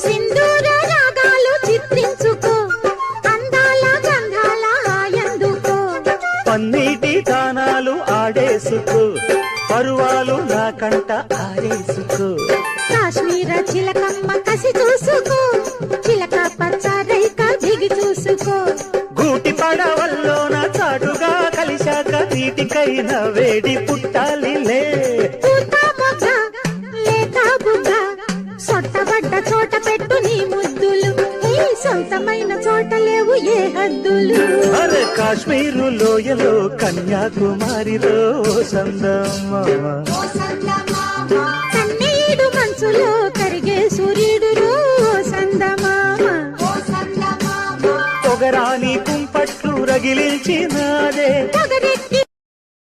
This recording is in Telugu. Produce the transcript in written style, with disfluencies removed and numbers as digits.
సింధూర రాగాలు చిత్రించుకో, అందాల గంధాల హాయందుకో, పన్నీటి తానాలు ఆడేసుకో, పరువాలు నా కంట ఆరేసుకో. కాశ్మీర చిలకమ్మ కసి చూసుకో, చిలక పచ్చ రైక దిగి చూసుకో. గూటి పడవల్లోన చాటుగా కలిశాక నీటికైనా వేడి పుట్టాలిలే. పూత మొగ్గ లేక బుగ్గ, సొట్టబడ్డ చోట పెట్టు నీ ముద్దులు, ఈ సొంతమైన చోట లేవు ఏ హద్దులు. అరే కాశ్మీరు లోయలో కన్యాకుమారిలో సందమ్మ, కన్నీడు మంచులో కరిగే సూర్యుడు సందమామ. పొగరాని కుంపట్లు రగిలించినాదే, పొగరెక్కి